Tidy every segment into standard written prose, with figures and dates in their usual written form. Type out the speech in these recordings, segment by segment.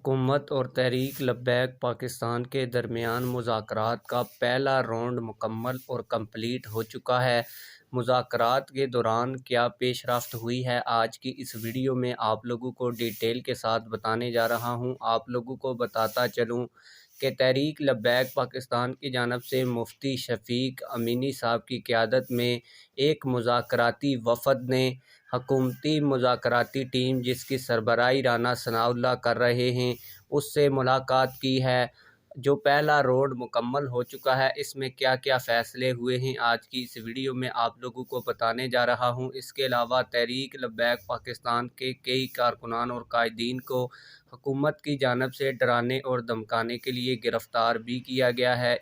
हुकूमत और तहरीक लब्बैक पाकिस्तान के दरमियान मुज़ाकरात का पहला राउंड मुकम्मल और कंप्लीट हो चुका है। मुज़ाकरात के दौरान क्या पेशरफ्त हुई है, आज की इस वीडियो में आप लोगों को डिटेल के साथ बताने जा रहा हूं। आप लोगों को बताता चलूं कि तहरीक लब्बैक पाकिस्तान की जानिब से मुफ्ती शफीक अमीनी साहब की क़यादत में एक मुज़ाकराती वफ़द ने हकूमती मुज़ाकराती टीम जिसकी सरबराही राना सनाउल्लाह कर रहे हैं, उससे मुलाकात की है। जो पहला राउंड मुकम्मल हो चुका है, इसमें क्या क्या फ़ैसले हुए हैं आज की इस वीडियो में आप लोगों को बताने जा रहा हूं। इसके अलावा तहरीक लब्बैक पाकिस्तान के कई कारकुनान और कायदीन को हुकूमत की जानिब से डराने और धमकाने के लिए गिरफ़्तार भी किया गया है।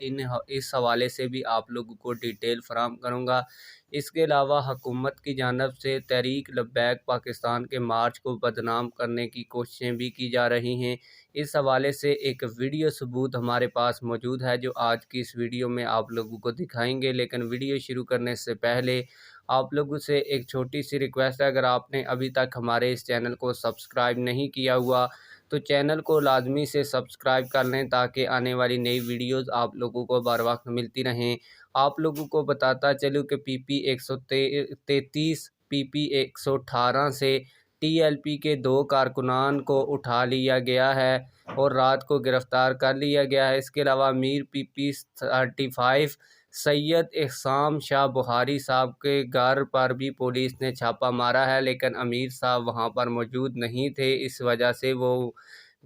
इस हवाले से भी आप लोगों को डिटेल फराहम करूँगा। इसके अलावा हुकूमत की जानिब से तहरीक लब्बैक पाकिस्तान के मार्च को बदनाम करने की कोशिशें भी की जा रही हैं। इस हवाले से एक वीडियो सबूत हमारे पास मौजूद है, जो आज की इस वीडियो में आप लोगों को दिखाएंगे। लेकिन वीडियो शुरू करने से पहले आप लोगों से एक छोटी सी रिक्वेस्ट है, अगर आपने अभी तक हमारे इस चैनल को सब्सक्राइब नहीं किया हुआ तो चैनल को लाजमी से सब्सक्राइब कर लें, ताकि आने वाली नई वीडियोस आप लोगों को बर वक्त मिलती रहें। आप लोगों को बताता चलूँ कि PP 133 PP 118 से TLP के 2 कारकुनान को उठा लिया गया है और रात को गिरफ़्तार कर लिया गया है। इसके अलावा मीर PP 35 सैयद एहसान शाह बुहारी साहब के घर पर भी पुलिस ने छापा मारा है, लेकिन अमीर साहब वहां पर मौजूद नहीं थे, इस वजह से वो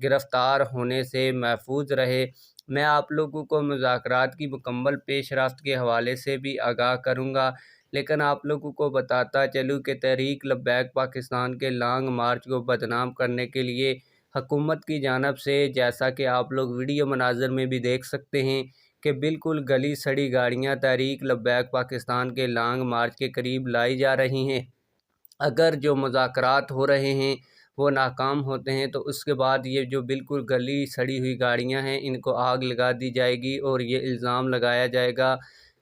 गिरफ़्तार होने से महफूज रहे। मैं आप लोगों को मुज़ाकरात की मुकम्मल पेशरफ्त के हवाले से भी आगाह करूँगा, लेकिन आप लोगों को बताता चलूँ कि तहरीक लब्बैक पाकिस्तान के लॉन्ग मार्च को बदनाम करने के लिए हुकूमत की जानिब से, जैसा कि आप लोग वीडियो मनाज़र में भी देख सकते हैं कि बिल्कुल गली सड़ी गाड़ियाँ तहरीक लब्बैक पाकिस्तान के लॉन्ग मार्च के करीब लाई जा रही हैं। अगर जो मुज़ाकरात हो रहे हैं वो नाकाम होते हैं तो उसके बाद ये जो बिल्कुल गली सड़ी हुई गाड़ियां हैं, इनको आग लगा दी जाएगी और ये इल्ज़ाम लगाया जाएगा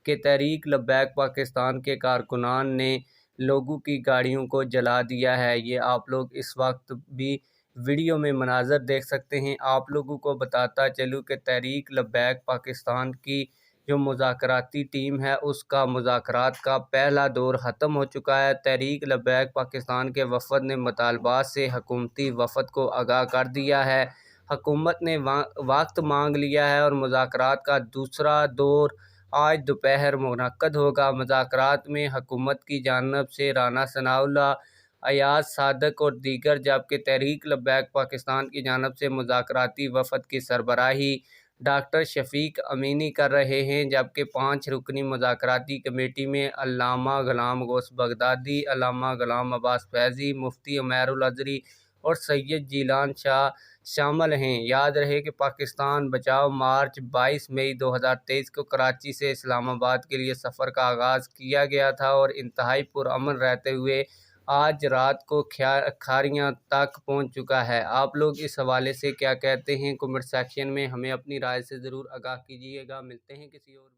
कि तहरीक लब्बैक पाकिस्तान के कारकुनान ने लोगों की गाड़ियों को जला दिया है। ये आप लोग इस वक्त भी वीडियो में मनाज़र देख सकते हैं। आप लोगों को बताता चलूँ कि तहरीक लब्बैक पाकिस्तान की जो मुज़ाकराती टीम है, उसका मुज़ाकरात का पहला दौर ख़त्म हो चुका है। तहरीक लब्बैक पाकिस्तान के वफ़द ने मुतालबात से हुकूमती वफ़द को आगाह कर दिया है। हुकूमत ने वक्त मांग लिया है और मुज़ाकरात का दूसरा दौर आज दोपहर मुनक्कद होगा। मुज़ाकरात में हुकूमत की जानिब से राना सनाउल्लाह, अयाज सादक और दीगर, जबकि तहरीक लब्बैक पाकिस्तान की जानिब से मुज़ाकराती वफ़द की सरबराही डॉक्टर शफीक अमीनी कर रहे हैं। जबकि 5 रुकनी मुज़ाकराती कमेटी में अल्लामा ग़ुलाम गौस बगदादी, अल्लामा ग़ुलाम अब्बास फैज़ी, मुफ्ती उमैरुल अज़हरी और सैयद जीलान शाह शामिल हैं। याद रहे कि पाकिस्तान बचाओ मार्च 22 मई 2023 को कराची से इस्लामाबाद के लिए सफ़र का आगाज़ किया गया था और इंतहाई पुरअमन रहते हुए आज रात को खारियां तक पहुंच चुका है। आप लोग इस हवाले से क्या कहते हैं, कमेंट सेक्शन में हमें अपनी राय से ज़रूर आगाह कीजिएगा। मिलते हैं किसी और